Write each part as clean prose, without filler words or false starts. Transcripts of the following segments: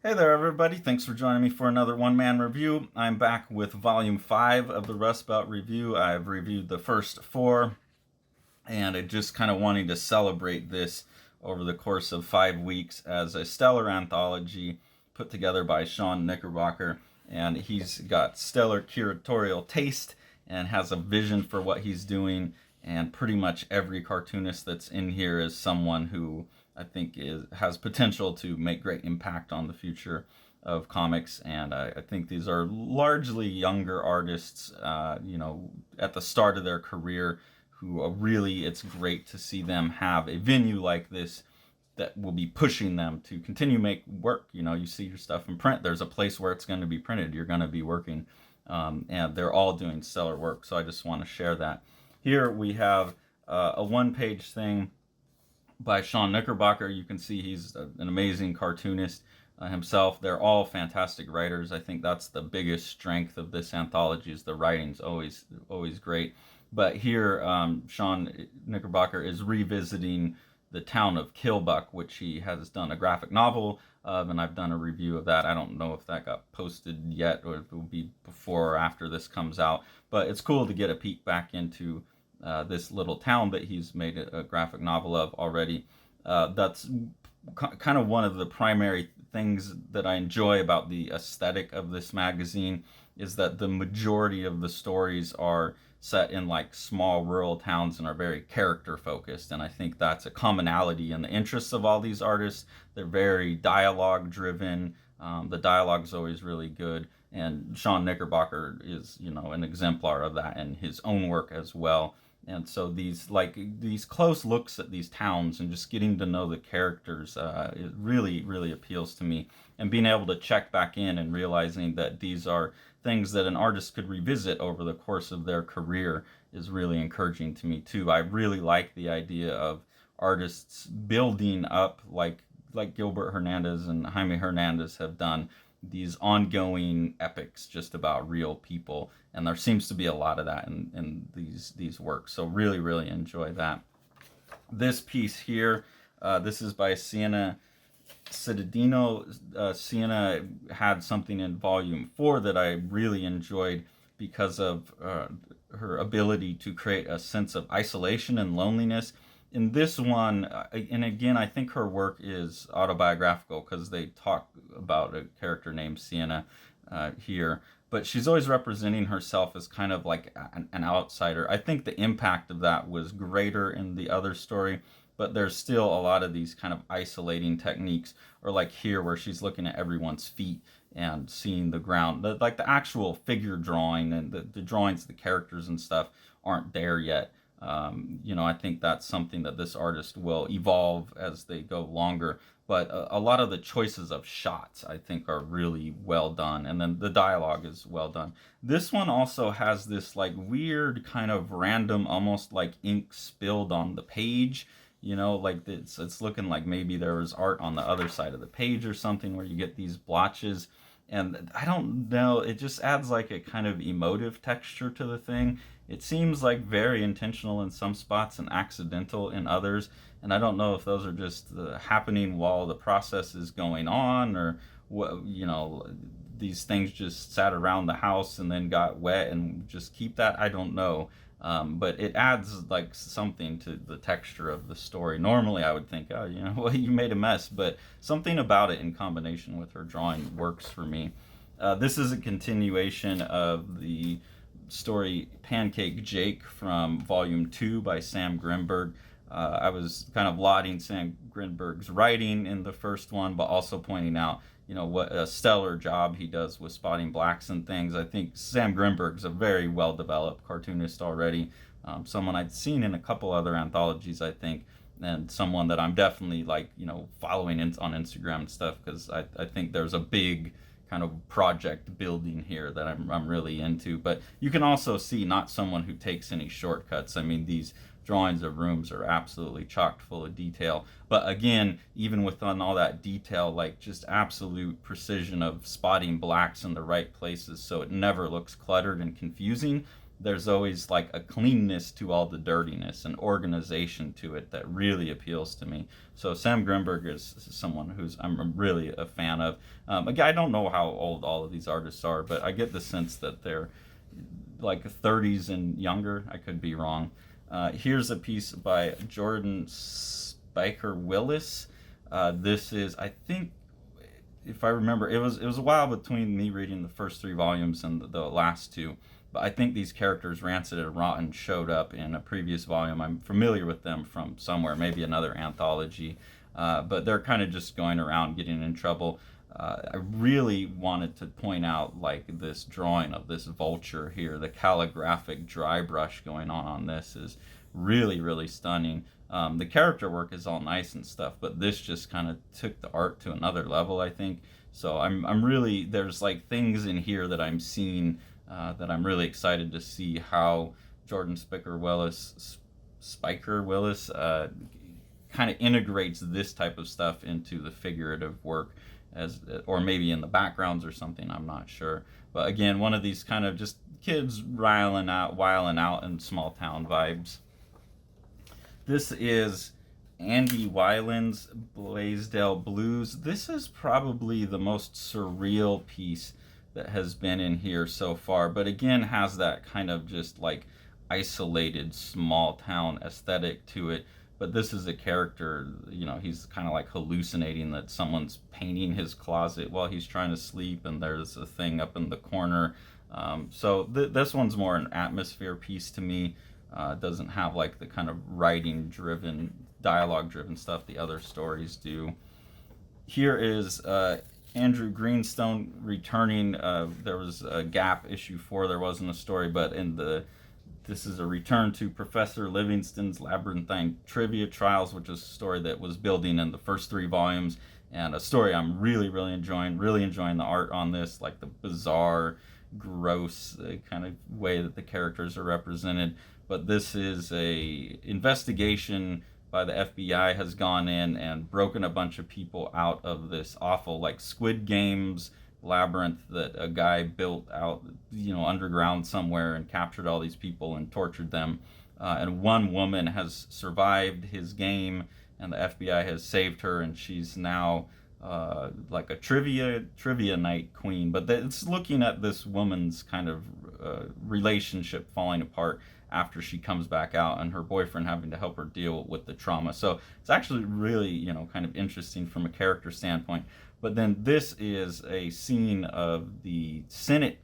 Hey there, everybody. Thanks for joining me for another one-man review. I'm back with Volume 5 of the Rust Belt Review. I've reviewed the first 4, and I just kind of wanting to celebrate this over the course of 5 weeks as a stellar anthology put together by Sean Knickerbocker. And he's got stellar curatorial taste and has a vision for what he's doing. And pretty much every cartoonist that's in here is someone who I think has potential to make great impact on the future of comics. And I think these are largely younger artists, at the start of their career, who really, it's great to see them have a venue like this that will be pushing them to continue make work. You see your stuff in print. There's a place where it's going to be printed. You're going to be working, and they're all doing stellar work. So I just want to share that. Here we have a one-page thing by Sean Knickerbocker. You can see he's an amazing cartoonist himself. They're all fantastic writers. I think that's the biggest strength of this anthology, is the writing's always great. But here, Sean Knickerbocker is revisiting the town of Killbuck, which he has done a graphic novel of, and I've done a review of that. I don't know if that got posted yet, or if it will be before or after this comes out. But it's cool to get a peek back into this little town that he's made a graphic novel of already. That's kind of one of the primary things that I enjoy about the aesthetic of this magazine, is that the majority of the stories are set in like small rural towns and are very character focused. And I think that's a commonality in the interests of all these artists. They're very dialogue driven. The dialogue's always really good. And Sean Knickerbocker is, an exemplar of that in his own work as well. And so these close looks at these towns and just getting to know the characters, it really appeals to me. And being able to check back in and realizing that these are things that an artist could revisit over the course of their career is really encouraging to me too. I really like the idea of artists building up, like Gilbert Hernandez and Jaime Hernandez have done, these ongoing epics just about real people, and there seems to be a lot of that in these works. So really enjoy that. This piece here, this is by Sienna Cittadino. Sienna had something in Volume 4 that I really enjoyed because of her ability to create a sense of isolation and loneliness. In this one, and again, I think her work is autobiographical because they talk about a character named Sienna here, but she's always representing herself as kind of like an outsider. I think the impact of that was greater in the other story, but there's still a lot of these kind of isolating techniques, or like here where she's looking at everyone's feet and seeing the ground. Like the actual figure drawing and the drawings of the characters and stuff aren't there yet. I think that's something that this artist will evolve as they go longer. But a lot of the choices of shots, I think, are really well done. And then the dialogue is well done. This one also has this like weird kind of random, almost like ink spilled on the page. Like it's looking like maybe there was art on the other side of the page or something, where you get these blotches. And I don't know, it just adds like a kind of emotive texture to the thing. It seems like very intentional in some spots and accidental in others. And I don't know if those are just happening while the process is going on, or what, these things just sat around the house and then got wet and just keep that. I don't know. But it adds like something to the texture of the story. Normally I would think, oh, well, you made a mess, but something about it in combination with her drawing works for me. This is a continuation of the story Pancake Jake from Volume 2 by Sam Grinberg. I was kind of lauding Sam Grinberg's writing in the first one, but also pointing out, what a stellar job he does with spotting blacks and things. I think Sam Grinberg's a very well-developed cartoonist already, someone I'd seen in a couple other anthologies, I think, and someone that I'm definitely following on Instagram and stuff, because I think there's a big kind of project building here that I'm really into. But you can also see not someone who takes any shortcuts. I mean, these drawings of rooms are absolutely chocked full of detail. But again, even within all that detail, like just absolute precision of spotting blacks in the right places so it never looks cluttered and confusing. there's always like a cleanness to all the dirtiness, and organization to it that really appeals to me. So Sam Grinberg is someone who's I'm really a fan of. Again, I don't know how old all of these artists are, but I get the sense that they're like 30s and younger. I could be wrong. Here's a piece by Jordan Speicher-Willis. This is, I think, if I remember, it was a while between me reading the first 3 volumes and the last 2. But I think these characters, Rancid and Rotten, showed up in a previous volume. I'm familiar with them from somewhere, maybe another anthology. But they're kind of just going around getting in trouble. I really wanted to point out like this drawing of this vulture here. The calligraphic dry brush going on this is really, really stunning. The character work is all nice and stuff, but this just kind of took the art to another level, I think. So I'm really, there's like things in here that I'm seeing that I'm really excited to see how Jordan Speicher-Willis kind of integrates this type of stuff into the figurative work, or maybe in the backgrounds or something, I'm not sure. But again, one of these kind of just kids wiling out in small town vibes. This is Andy Wieland's Blaisdell Blues. This is probably the most surreal piece that has been in here so far, but again has that kind of just like isolated small town aesthetic to it. But this is a character, he's kind of like hallucinating that someone's painting his closet while he's trying to sleep, and there's a thing up in the corner. So this one's more an atmosphere piece to me. Doesn't have like the kind of writing driven, dialogue driven stuff the other stories do. Here is Andrew Greenstone returning. There was a gap, issue 4, there wasn't a story, but this is a return to Professor Livingston's Labyrinthine Trivia Trials, which is a story that was building in the first 3 volumes, and a story I'm really enjoying the art on this, like the bizarre, gross kind of way that the characters are represented. But this is a investigation by the FBI has gone in and broken a bunch of people out of this awful like Squid Games labyrinth that a guy built out, underground somewhere, and captured all these people and tortured them. And one woman has survived his game, and the FBI has saved her, and she's now like a trivia night queen. But it's looking at this woman's kind of relationship falling apart after she comes back out, and her boyfriend having to help her deal with the trauma. So it's actually really, kind of interesting from a character standpoint. But then this is a scene of the Senate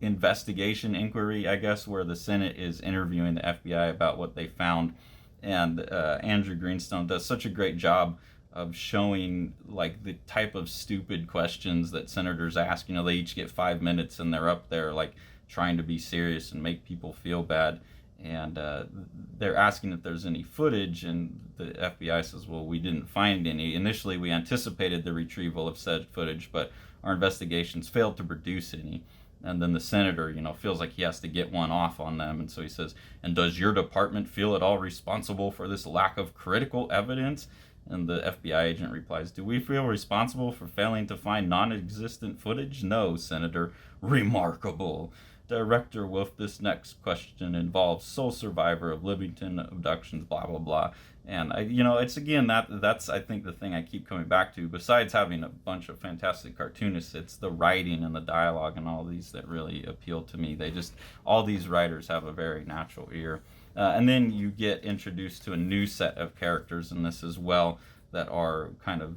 investigation inquiry, I guess, where the Senate is interviewing the FBI about what they found. And Andrew Greenstone does such a great job of showing like the type of stupid questions that senators ask. They each get 5 minutes, and they're up there like trying to be serious and make people feel bad. And they're asking if there's any footage, and the FBI says, well, we didn't find any. Initially, we anticipated the retrieval of said footage, but our investigations failed to produce any. And then the senator, feels like he has to get one off on them. And so he says, and does your department feel at all responsible for this lack of critical evidence? And the FBI agent replies, do we feel responsible for failing to find non-existent footage? No, Senator. Remarkable. Director Wolf, this next question involves sole survivor of Livingston abductions, blah, blah, blah. And, it's again, that's, I think, the thing I keep coming back to. Besides having a bunch of fantastic cartoonists, it's the writing and the dialogue and all these that really appeal to me. All these writers have a very natural ear. And then you get introduced to a new set of characters in this as well that are kind of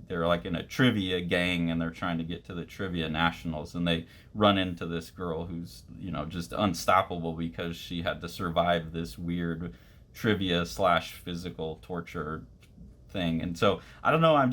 they're like in a trivia gang, and they're trying to get to the trivia nationals, and they run into this girl who's, just unstoppable because she had to survive this weird trivia / physical torture thing. And so, I don't know, I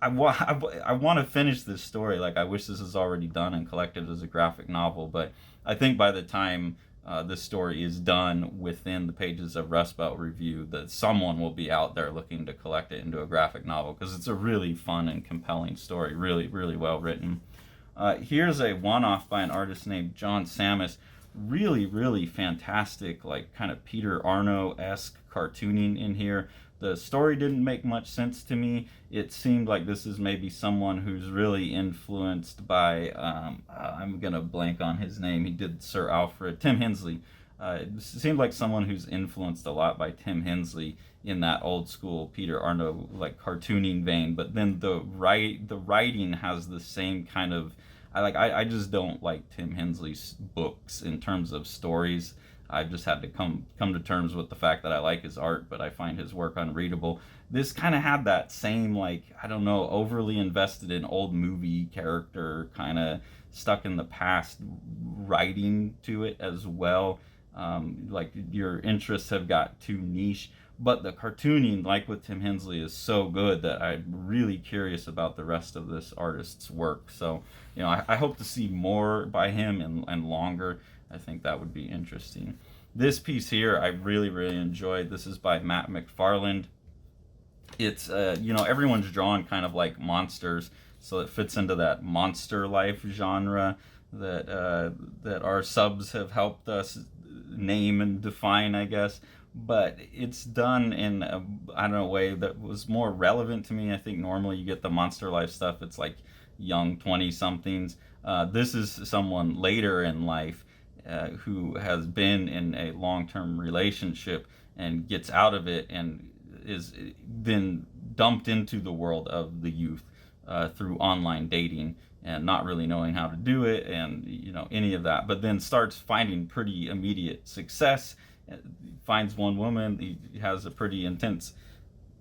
want to finish this story. Like, I wish this is already done and collected as a graphic novel, but I think by the time this story is done within the pages of Rust Belt Review, that someone will be out there looking to collect it into a graphic novel, because it's a really fun and compelling story, really, really well written. Here's a one-off by an artist named John Sammis. Really, really fantastic, like kind of Peter Arno-esque cartooning in here. The story didn't make much sense to me. It seemed like this is maybe someone who's really influenced by, I'm going to blank on his name. He did Sir Alfred, Tim Hensley. It seemed like someone who's influenced a lot by Tim Hensley in that old school Peter Arno like cartooning vein. But then the writing has the same kind of, I just don't like Tim Hensley's books in terms of stories. I've just had to come to terms with the fact that I like his art, but I find his work unreadable. This kind of had that same, like, I don't know, overly invested in old movie character, kind of stuck in the past writing to it as well. Like your interests have got too niche, but the cartooning, like with Tim Hensley, is so good that I'm really curious about the rest of this artist's work. So, I hope to see more by him and longer. I think that would be interesting. This piece here I really, really enjoyed. This is by Matt MacFarland. It's, everyone's drawn kind of like monsters, so it fits into that monster life genre that our subs have helped us name and define, I guess. But it's done in a way that was more relevant to me. I think normally you get the monster life stuff, it's like young 20-somethings. This is someone later in life who has been in a long-term relationship and gets out of it and is then dumped into the world of the youth through online dating and not really knowing how to do it and any of that, but then starts finding pretty immediate success, finds one woman, he has a pretty intense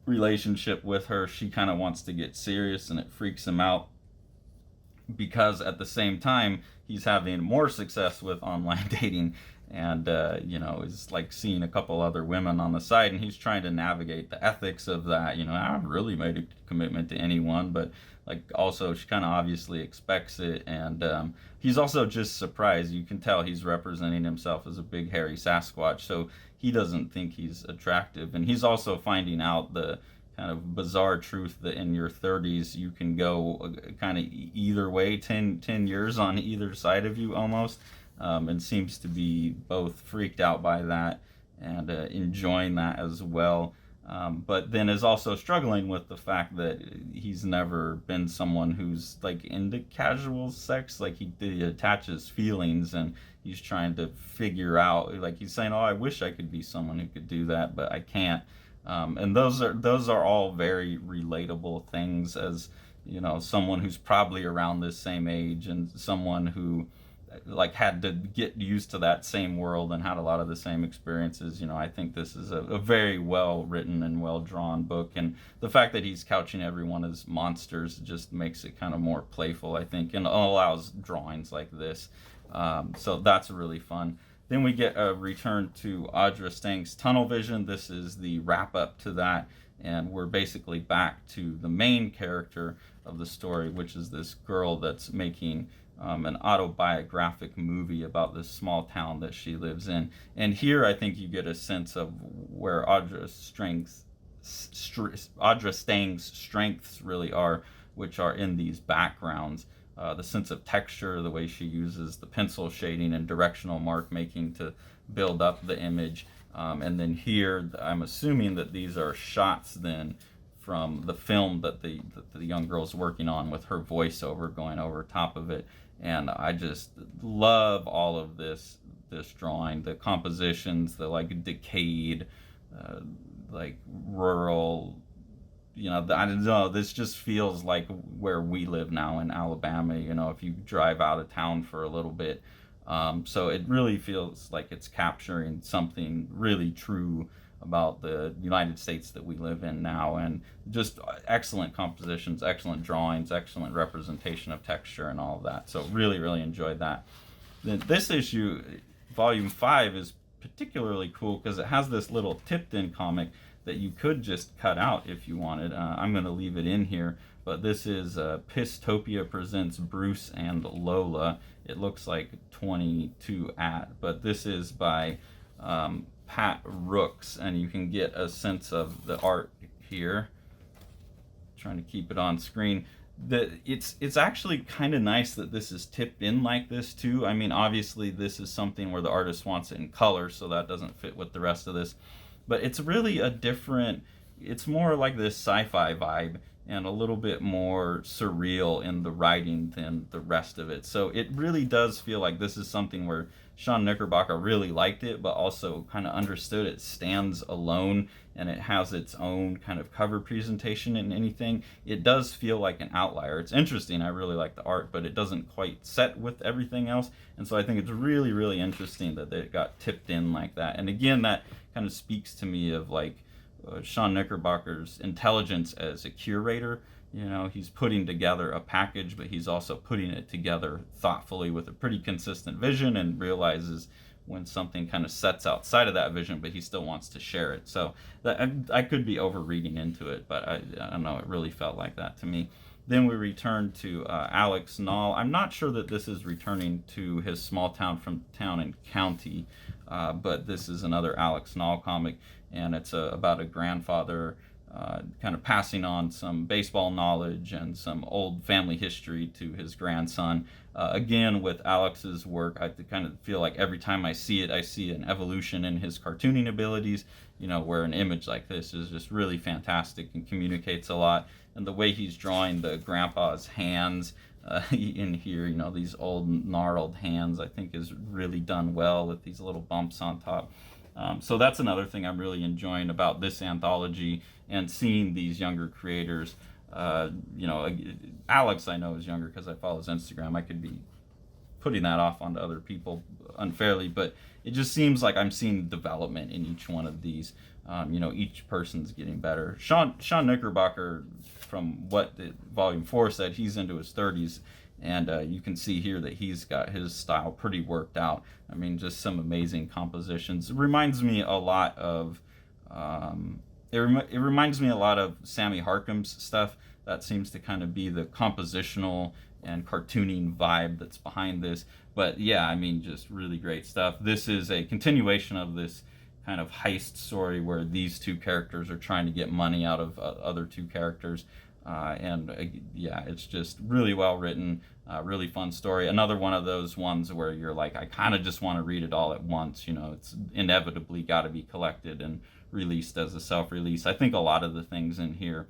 relationship with her. She kind of wants to get serious and it freaks him out because at the same time he's having more success with online dating and is like seeing a couple other women on the side, and he's trying to navigate the ethics of that. I haven't really made a commitment to anyone, but like also she kind of obviously expects it, and he's also just surprised. You can tell he's representing himself as a big hairy Sasquatch, so he doesn't think he's attractive, and he's also finding out the kind of bizarre truth that in your 30s you can go kind of either way, 10 years on either side of you almost, and seems to be both freaked out by that and enjoying that as well, but then is also struggling with the fact that he's never been someone who's like into casual sex. Like he attaches feelings and he's trying to figure out, like he's saying, oh, I wish I could be someone who could do that, but I can't. And those are all very relatable things, as someone who's probably around this same age and someone who like had to get used to that same world and had a lot of the same experiences. I think this is a very well written and well drawn book, and the fact that he's couching everyone as monsters just makes it kind of more playful, I think, and allows drawings like this. So that's really fun. Then we get a return to Audra Stang's Tunnel Vision. This is the wrap up to that, and we're basically back to the main character of the story, which is this girl that's making an autobiographic movie about this small town that she lives in. And here I think you get a sense of where Audra Stang's strengths really are, which are in these backgrounds. The sense of texture, the way she uses the pencil shading and directional mark making to build up the image. And then here, I'm assuming that these are shots then from the film that the young girl's working on with her voiceover going over top of it. And I just love all of this drawing, the compositions, the like decayed, like rural, I don't know, this just feels like where we live now in Alabama, if you drive out of town for a little bit. So it really feels like it's capturing something really true about the United States that we live in now, and just excellent compositions, excellent drawings, excellent representation of texture and all of that. So really, really enjoyed that. Then this issue, volume 5, is particularly cool because it has this little tipped-in comic that you could just cut out if you wanted. I'm going to leave it in here, but this is Pistopia Presents Bruce and Lola. It looks like 22 but this is by Pat Rooks, and you can get a sense of the art here. Trying to keep it on screen. It's actually kind of nice that this is tipped in like this too. I mean, obviously this is something where the artist wants it in color, so that doesn't fit with the rest of this. But it's really a different it's more like this sci-fi vibe and a little bit more surreal in the writing than the rest of it. So it really does feel like this is something where Sean Knickerbocker really liked it, but also kind of understood it stands alone and it has its own kind of cover presentation and anything. It does feel like an outlier. It's interesting. I really like the art, but it doesn't quite set with everything else. And so I think it's really, really interesting that it got tipped in like that. And again, that kind of speaks to me of like Sean Knickerbocker's intelligence as a curator. You know, he's putting together a package, but he's also putting it together thoughtfully with a pretty consistent vision, and realizes when something kind of sets outside of that vision, but he still wants to share it. So that, I could be over reading into it, but I don't know, it really felt like that to me. Then we return to Alex Nall. I'm not sure that this is returning to his small town from town and county, but this is another Alex Nall comic, and it's about a grandfather kind of passing on some baseball knowledge and some old family history to his grandson. Again, with Alex's work, I kind of feel like every time I see it, I see an evolution in his cartooning abilities, you know, where an image like this is just really fantastic and communicates a lot. And the way he's drawing the grandpa's hands in here, you know, these old gnarled hands, I think is really done well with these little bumps on top. So that's another thing I'm really enjoying about this anthology, and seeing these younger creators. You know, Alex I know is younger because I follow his Instagram. I could be putting that off onto other people unfairly, but it just seems like I'm seeing development in each one of these. You know, each person's getting better. Sean Knickerbocker, from what the Volume 4 said, he's into his 30s, and you can see here that he's got his style pretty worked out. I mean, just some amazing compositions. It reminds me a lot of it reminds me a lot of Sammy Harkham's stuff. That seems to kind of be the compositional and cartooning vibe that's behind this. But yeah, I mean, just really great stuff. This is a continuation of this kind of heist story where these two characters are trying to get money out of other two characters. Yeah, it's just really well written, really fun story. Another one of those ones where you're like, I kind of just want to read it all at once. You know, it's inevitably got to be collected and released as a self-release. I think a lot of the things in here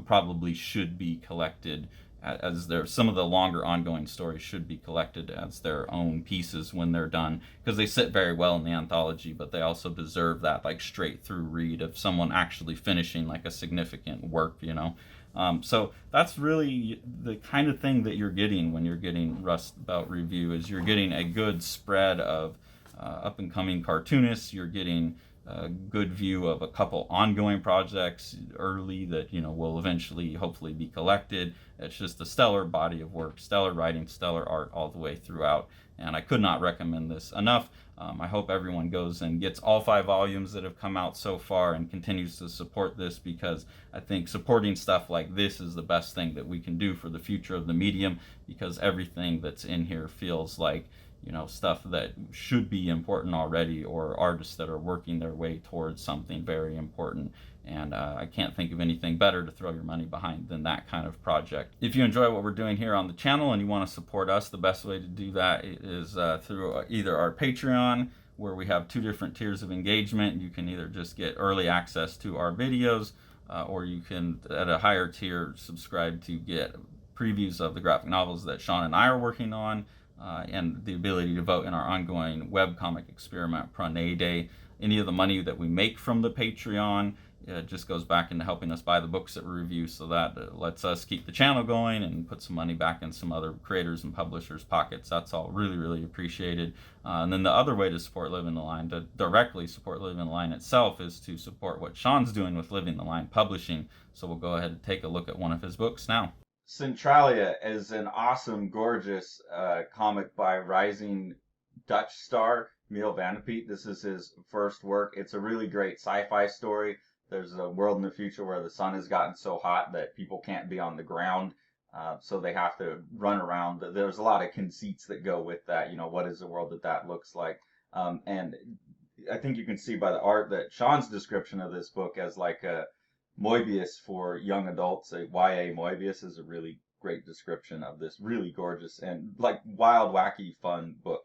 probably should be collected as some of the longer ongoing stories should be collected as their own pieces when they're done, because they sit very well in the anthology, but they also deserve that like straight through read of someone actually finishing like a significant work, you know. So that's really the kind of thing that you're getting when you're getting Rust Belt Review, is you're getting a good spread of up and coming cartoonists. You're getting a good view of a couple ongoing projects early that, you know, will eventually hopefully be collected. It's just a stellar body of work, stellar writing, stellar art all the way throughout, and I could not recommend this enough. I hope everyone goes and gets all 5 volumes that have come out so far and continues to support this, because I think supporting stuff like this is the best thing that we can do for the future of the medium, because everything that's in here feels like, you know, stuff that should be important already, or artists that are working their way towards something very important. And I can't think of anything better to throw your money behind than that kind of project. If you enjoy what we're doing here on the channel and you want to support us, the best way to do that is through either our Patreon, where we have 2 different tiers of engagement. You can either just get early access to our videos, or you can, at a higher tier, subscribe to get previews of the graphic novels that Sean and I are working on, and the ability to vote in our ongoing webcomic experiment, Pranay Day. Any of the money that we make from the Patreon just goes back into helping us buy the books that we review, so that lets us keep the channel going and put some money back in some other creators and publishers' pockets. That's all really, really appreciated. And then the other way to support Living the Line, to directly support Living the Line itself, is to support what Sean's doing with Living the Line Publishing. So we'll go ahead and take a look at one of his books now. Centralia is an awesome, gorgeous comic by rising Dutch star Miel van de Peet. This is his first work. It's a really great sci-fi story. There's a world in the future where the sun has gotten so hot that people can't be on the ground, so they have to run around. There's a lot of conceits that go with that. You know, what is the world that looks like? And I think you can see by the art that Sean's description of this book as like a Moebius for young adults, a YA Moebius, is a really great description of this really gorgeous and like wild, wacky, fun book.